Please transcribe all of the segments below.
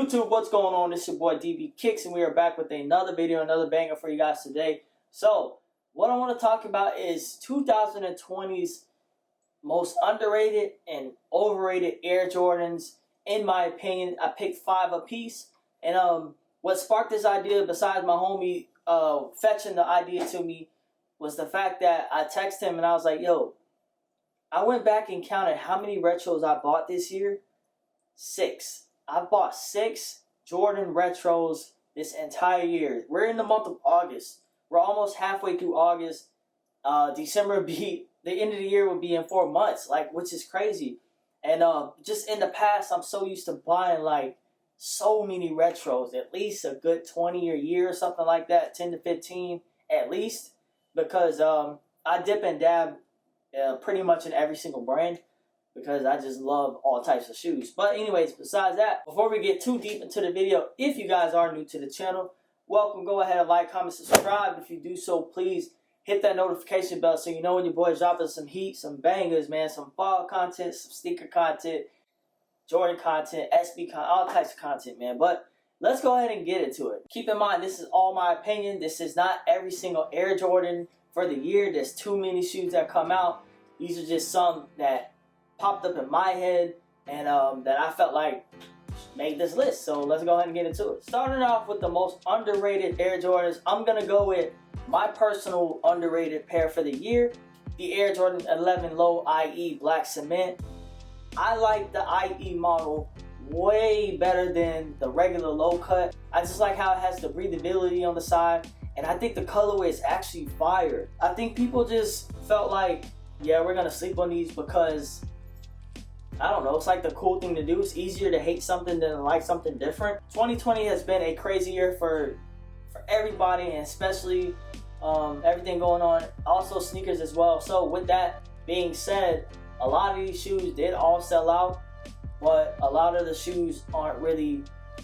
YouTube, what's going on? This is your boy DbKicks, and we are back with another video, another banger for you guys today. So, what I want to talk about is 2020's most underrated and overrated Air Jordans. In my opinion, I picked 5 apiece. And what sparked this idea, besides my homie fetching the idea to me, was the fact that I texted him and I was like, yo, I went back and counted how many retros I bought this year. 6. I bought 6 Jordan retros this entire year. We're in the month of August. We're almost halfway through August. December would be, the end of the year would be in 4 months, which is crazy. And just in the past, I'm so used to buying so many retros, at least a good 20 a year or something like that, 10 to 15 at least, because I dip and dab pretty much in every single brand, because I just love all types of shoes. But anyways, besides that, before we get too deep into the video, if you guys are new to the channel, welcome. Go ahead and like, comment, subscribe. If you do so, please hit that notification bell so you know when your boy's dropping some heat, some bangers, man, some fall content, some sneaker content, Jordan content, SB content, all types of content, man. But let's go ahead and get into it. Keep in mind, this is all my opinion. This is not every single Air Jordan for the year. There's too many shoes that come out. These are just some that popped up in my head and that I felt like made this list. So let's go ahead and get into it. Starting off with the most underrated Air Jordans, I'm going to go with my personal underrated pair for the year, the Air Jordan 11 Low IE Black Cement. I like the IE model way better than the regular low cut. I just like how it has the breathability on the side, and I think the colorway is actually fire. I think people just felt like, yeah, we're gonna sleep on these because, I don't know, it's like the cool thing to do. It's easier to hate something than to like something different. 2020 has been a crazy year for everybody, and especially everything going on, also sneakers as well. So with that being said, a lot of these shoes did all sell out, but a lot of the shoes aren't really,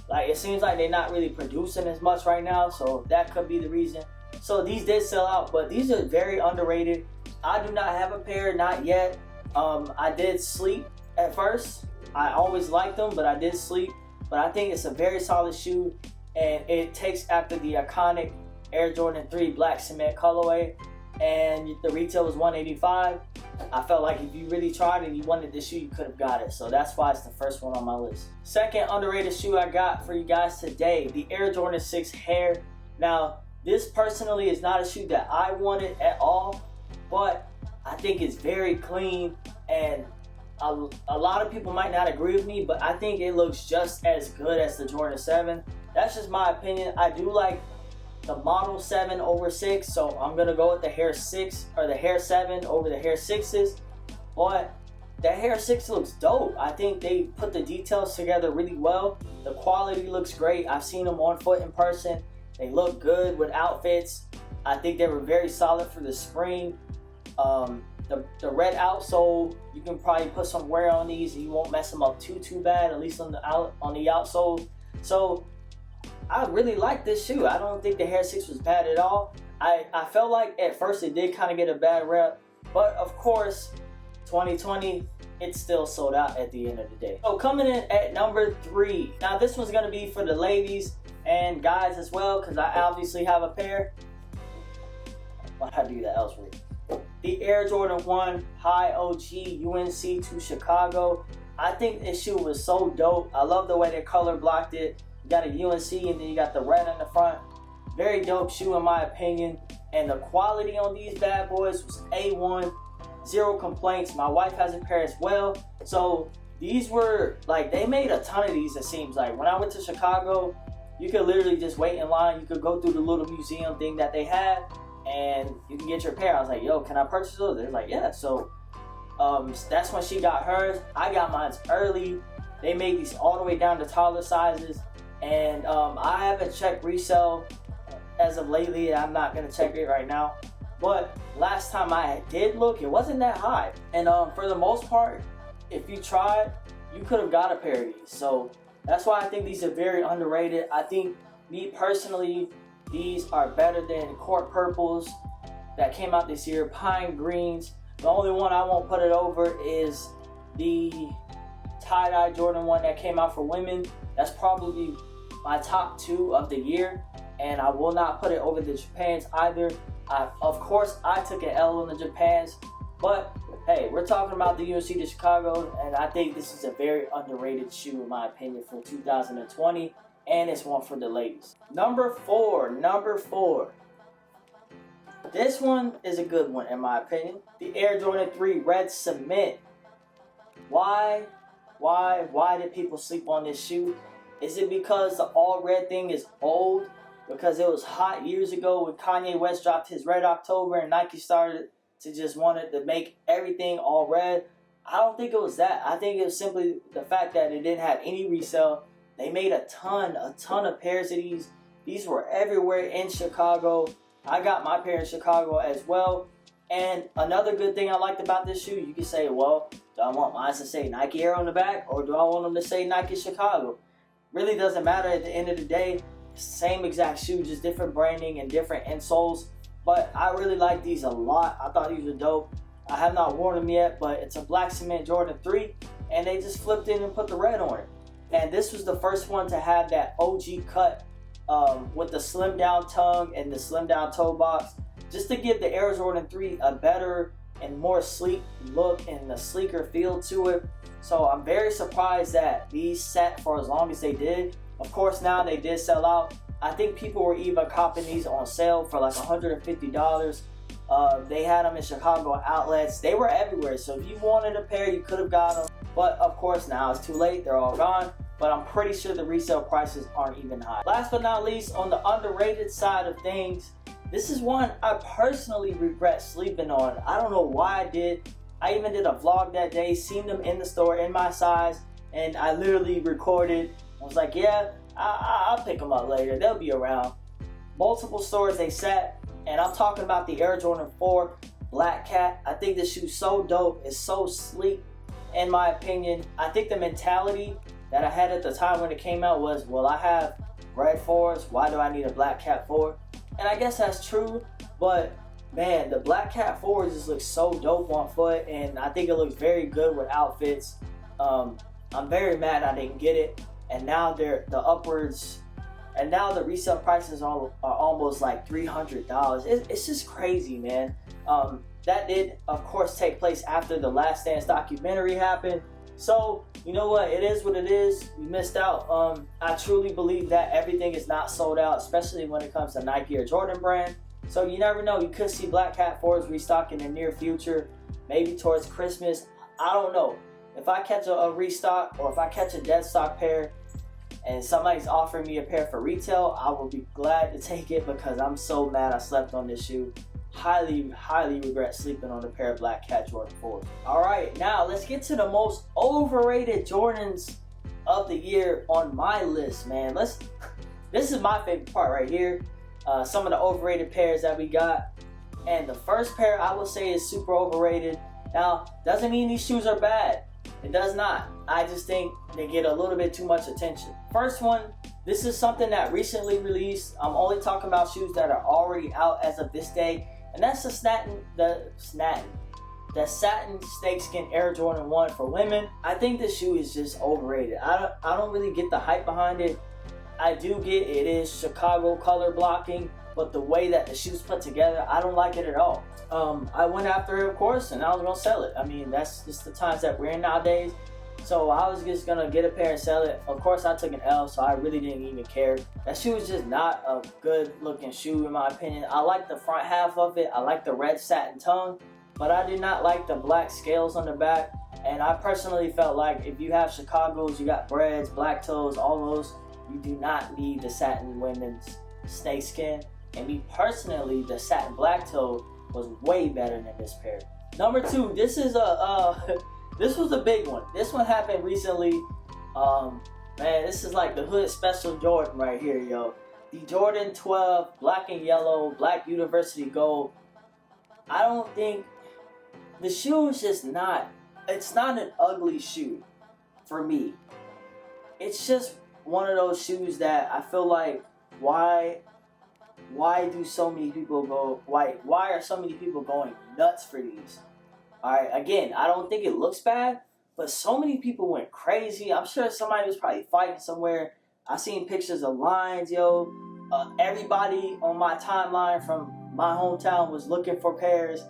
it seems like they're not really producing as much right now, so that could be the reason. So these did sell out, but these are very underrated. I do not have a pair, not yet. I did sleep at first. I always liked them, but I did sleep. But I think it's a very solid shoe, and it takes after the iconic Air Jordan 3 Black Cement colorway, and the retail was $185. I felt like if you really tried and you wanted this shoe, you could have got it. So that's why it's the first one on my list. Second underrated shoe I got for you guys today, the Air Jordan 6 Hair. Now, this personally is not a shoe that I wanted at all, but I think it's very clean, and a lot of people might not agree with me, but I think it looks just as good as the Jordan 7. That's just my opinion. I do like the model 7 over 6, so I'm gonna go with the Hair 6 or the Hair 7 over the Hair 6s. But the Hair 6 looks dope. I think they put the details together really well. The quality looks great. I've seen them on foot in person. They look good with outfits. I think they were very solid for the spring. The red outsole, you can probably put some wear on these and you won't mess them up too bad, at least on the outsole. So I really like this shoe. I don't think the Hair 6 was bad at all. I felt like at first it did kind of get a bad rep, but of course 2020, it's still sold out at the end of the day. So coming in at number 3. Now this one's gonna be for the ladies and guys as well, because I obviously have a pair. Why'd I do that elsewhere? The Air Jordan 1 High OG UNC to Chicago. I think this shoe was so dope. I love the way they color blocked it. You got a UNC and then you got the red in the front. Very dope shoe in my opinion. And the quality on these bad boys was A1. Zero complaints. My wife has a pair as well. So these were, they made a ton of these, it seems like. When I went to Chicago, you could literally just wait in line. You could go through the little museum thing that they had, and you can get your pair. I was like, yo, can I purchase those? They're like, yeah. So that's when she got hers. I got mine early. They made these all the way down to taller sizes. And I haven't checked resale as of lately. I'm not going to check it right now. But last time I did look, it wasn't that high. And for the most part, if you tried, you could have got a pair of these. So that's why I think these are very underrated. I think, me personally, these are better than Court Purples that came out this year, Pine Greens. The only one I won't put it over is the tie-dye Jordan 1 that came out for women. That's probably my top 2 of the year, and I will not put it over the Japans either. Of course, I took an L on the Japans, but hey, we're talking about the UNC de Chicago, and I think this is a very underrated shoe in my opinion for 2020, and it's one for the ladies. Number four. This one is a good one in my opinion. The Air Jordan 3 Red Cement. Why did people sleep on this shoe? Is it because the all red thing is old? Because it was hot years ago when Kanye West dropped his Red October and Nike started to just wanted to make everything all red? I don't think it was that. I think it was simply the fact that it didn't have any resale. They made a ton of pairs of these. These were everywhere in Chicago. I got my pair in Chicago as well. And another good thing I liked about this shoe, you can say, well, do I want mine to say Nike Air on the back, or do I want them to say Nike Chicago? Really doesn't matter at the end of the day. Same exact shoe, just different branding and different insoles. But I really like these a lot. I thought these were dope. I have not worn them yet, but it's a black cement Jordan 3, and they just flipped in and put the red on it. And this was the first one to have that OG cut with the slim down tongue and the slim down toe box, just to give the Air Jordan 3 a better and more sleek look and a sleeker feel to it. So I'm very surprised that these sat for as long as they did. Of course, now they did sell out. I think people were even copping these on sale for like $150. They had them in Chicago outlets. They were everywhere. So if you wanted a pair, you could have got them. But of course, now it's too late. They're all gone. But I'm pretty sure the resale prices aren't even high. Last but not least, on the underrated side of things, this is one I personally regret sleeping on. I don't know why I did. I even did a vlog that day, seen them in the store in my size, and I literally recorded. I was like, yeah, I'll pick them up later. They'll be around. Multiple stores they sat, and I'm talking about the Air Jordan 4 Black Cat. I think this shoe's so dope. It's so sleek, in my opinion. I think the mentality that I had at the time when it came out was, well, I have red 4s. Why do I need a Black Cat 4? And I guess that's true, but man, the Black Cat 4 just looks so dope on foot, and I think it looks very good with outfits. I'm very mad I didn't get it, and now they're the upwards, and now the resale prices are almost like $300. It's just crazy, man. That did, of course, take place after the Last Dance documentary happened. So, you know what? It is what it is. We missed out. I truly believe that everything is not sold out, especially when it comes to Nike or Jordan brand. So you never know. You could see Black Cat 4s restock in the near future, maybe towards Christmas. I don't know. If I catch a restock, or if I catch a dead stock pair and somebody's offering me a pair for retail, I will be glad to take it because I'm so mad I slept on this shoe. Highly regret sleeping on a pair of Black Cat Jordan 4s. Alright, now let's get to the most overrated Jordans of the year on my list, man. This is my favorite part right here. Some of the overrated pairs that we got. And the first pair I would say is super overrated. Now, doesn't mean these shoes are bad. It does not. I just think they get a little bit too much attention. First one, this is something that recently released. I'm only talking about shoes that are already out as of this day. And that's the satin snakeskin Air Jordan 1 for women. I think this shoe is just overrated. I don't really get the hype behind it. I do get it is Chicago color blocking, but the way that the shoe's put together, I don't like it at all. I went after it, of course, and I was gonna sell it. I mean, that's just the times that we're in nowadays. So I was just gonna get a pair and sell it. Of course, I took an L, so I really didn't even care. That shoe is just not a good looking shoe in my opinion. I like the front half of it. I like the red satin tongue, but I did not like the black scales on the back. And I personally felt like if you have Chicago's, you got Breds, black toes, all those, you do not need the satin women's snakeskin. And me personally, the satin black toe was way better than this pair. Number two, this is this was a big one. This one happened recently. Man, this is like the hood special Jordan right here, yo. The Jordan 12, black and yellow, black university gold. I don't think, the shoe is just not, it's not an ugly shoe for me. It's just one of those shoes that I feel like, why do so many people go, why are so many people going nuts for these? Alright, again, I don't think it looks bad, But so many people went crazy. I'm sure somebody was probably fighting somewhere. I seen pictures of lines, yo. Everybody on my timeline from my hometown was looking for pairs.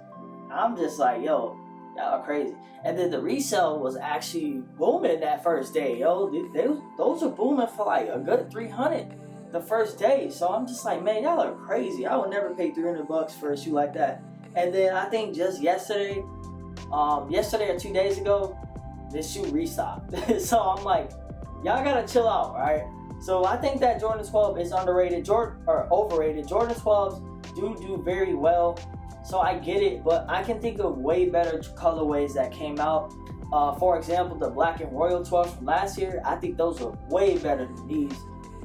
I'm just like, yo, y'all are crazy. And then the resale was actually booming that first day, yo. Those are booming for like a good 300 the first day. So I'm just like, man, y'all are crazy. I would never pay $300 for a shoe like that. And then I think just yesterday or 2 days ago, this shoe restocked. So I'm like, y'all gotta chill out, right? So I think that Jordan 12 is underrated, or overrated. Jordan 12s do very well. So I get it, but I can think of way better colorways that came out. For example, the black and royal 12 from last year, I think those are way better than these.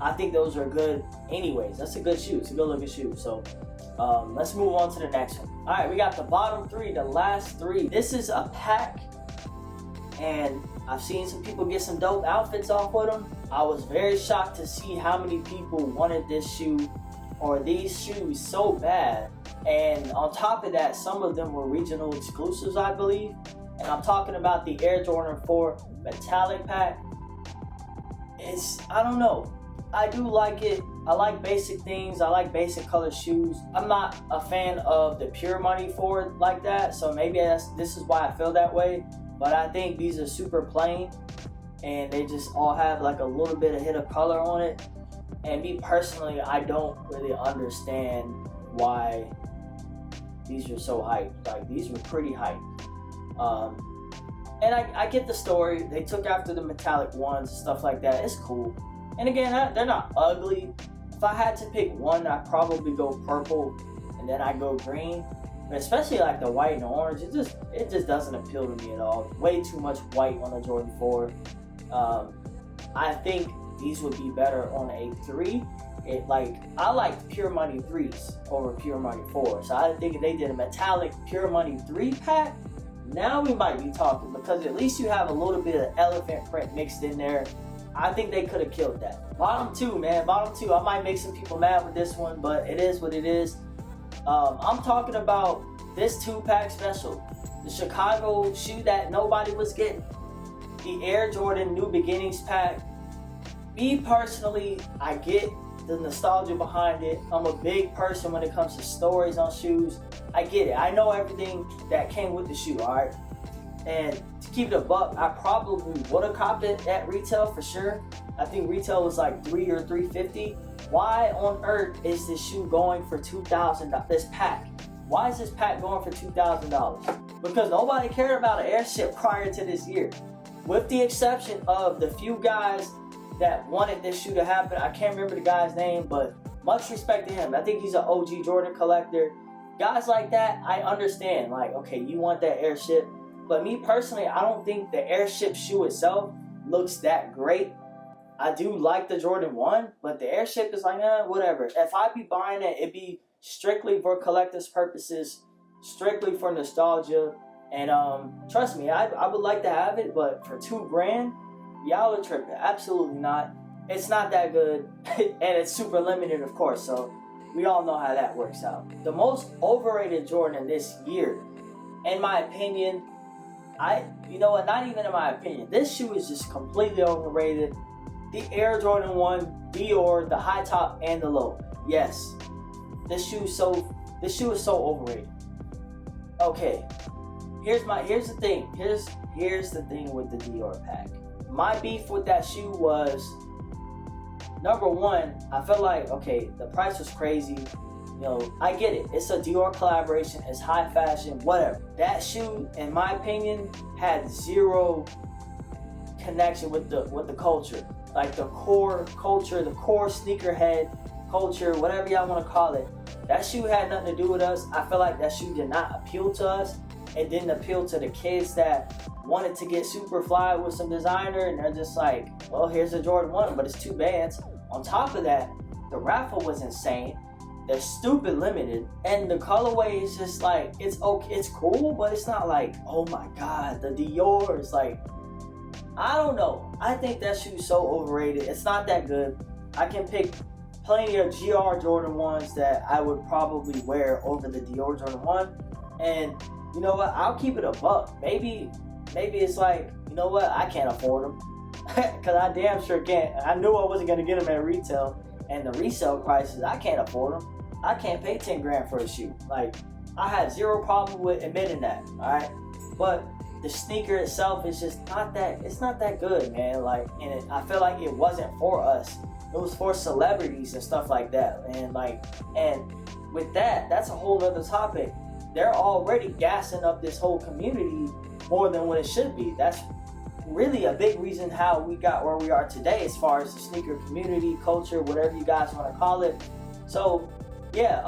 I think those are good anyways. That's a good shoe. It's a good looking shoe. So let's move on to the next one. All right, we got the bottom three, the last three. This is a pack, and I've seen some people get some dope outfits off with them. I was very shocked to see how many people wanted this shoe or these shoes so bad. And on top of that, some of them were regional exclusives, I believe. And I'm talking about the Air Jordan 4 metallic pack. I don't know. I do like it. I like basic things. I like basic color shoes. I'm not a fan of the pure money for it like that. So maybe this is why I feel that way. But I think these are super plain. And they just all have like a little bit of hit of color on it. And me personally, I don't really understand why these are so hyped. Like, these were pretty hyped. And I get the story. They took after the metallic ones and stuff like that. It's cool. And again, they're not ugly. If I had to pick one, I'd probably go purple and then I'd go green. But especially like the white and orange, it just doesn't appeal to me at all. Way too much white on a Jordan 4. I think these would be better on a 3. I like Pure Money 3s over Pure Money 4. So I think if they did a metallic Pure Money 3 pack, now we might be talking, because at least you have a little bit of elephant print mixed in there. I think they could have killed that. Bottom 2, man. Bottom 2. I might make some people mad with this one, but it is what it is. I'm talking about this 2-pack special. The Chicago shoe that nobody was getting. The Air Jordan New Beginnings pack. Me personally, I get the nostalgia behind it. I'm a big person when it comes to stories on shoes. I get it. I know everything that came with the shoe, alright? And to keep it a buck, I probably would have copped it at retail for sure. I think retail was like $300 or $350. Why on earth is this shoe going for $2,000? This pack. Why is this pack going for $2,000? Because nobody cared about an airship prior to this year. With the exception of the few guys that wanted this shoe to happen. I can't remember the guy's name, but much respect to him. I think he's an OG Jordan collector. Guys like that, I understand. Like, okay, you want that airship. But me personally, I don't think the airship shoe itself looks that great. I do like the Jordan 1, but the airship is like, whatever. If I be buying it, it'd be strictly for collector's purposes, strictly for nostalgia. And trust me, I would like to have it, but for $2,000, y'all are tripping. Absolutely not. It's not that good, and it's super limited, of course, so we all know how that works out. The most overrated Jordan this year, in my opinion, you know what, not even in my opinion, this shoe is just completely overrated. The Air Jordan 1 Dior, the high top and the low. Yes, this shoe is so overrated. Okay, here's the thing. Here's the thing with the Dior pack. My beef with that shoe was, number one, I felt like, okay, the price was crazy. You know, I get it. It's a Dior collaboration. It's high fashion, whatever. That shoe, in my opinion, had zero connection with the culture. Like the core culture, the core sneakerhead culture, whatever y'all want to call it. That shoe had nothing to do with us. I feel like that shoe did not appeal to us. It didn't appeal to the kids that wanted to get super fly with some designer, and they're just like, well, here's a Jordan 1, but it's 2 bands. On top of that, the raffle was insane. They're stupid limited, and the colorway is just like, it's okay, it's cool, but it's not like, oh my god, the Dior is like, I don't know. I think that shoe's so overrated. It's not that good. I can pick plenty of GR Jordan 1s that I would probably wear over the Dior Jordan 1, and you know what? I'll keep it a buck. Maybe maybe it's like, you know what, I can't afford them. Because I damn sure can't. I knew I wasn't going to get them at retail. And the resale prices, I can't afford them. I can't pay 10 grand for a shoe. Like, I had zero problem with admitting that, alright? But the sneaker itself is just not that, it's not that good, man. Like, and I feel like it wasn't for us. It was for celebrities and stuff like that. And like, and with that, that's a whole other topic. They're already gassing up this whole community more than what it should be. That's really a big reason how we got where we are today as far as the sneaker community, culture, whatever you guys want to call it. So yeah,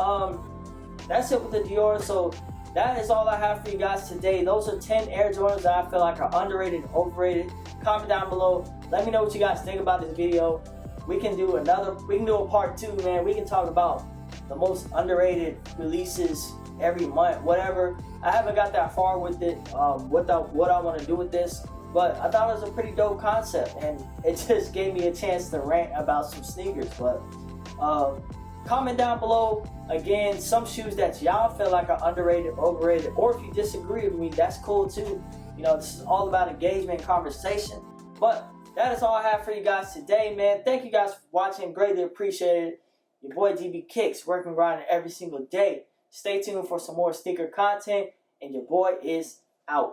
that's it with the Dior. So that is all I have for you guys today. Those are 10 Air Jordans that I feel like are underrated and overrated. Comment down below. Let me know what you guys think about this video. We can do a part 2, man. We can talk about the most underrated releases every month, whatever. I haven't got that far with it, what I want to do with this. But I thought it was a pretty dope concept, and it just gave me a chance to rant about some sneakers. But comment down below, again, some shoes that y'all feel like are underrated, overrated, or if you disagree with me, that's cool too. You know, this is all about engagement and conversation. But that is all I have for you guys today, man. Thank you guys for watching. Greatly appreciated. Your boy DbKicks, working grinding every single day. Stay tuned for some more sneaker content, and your boy is out.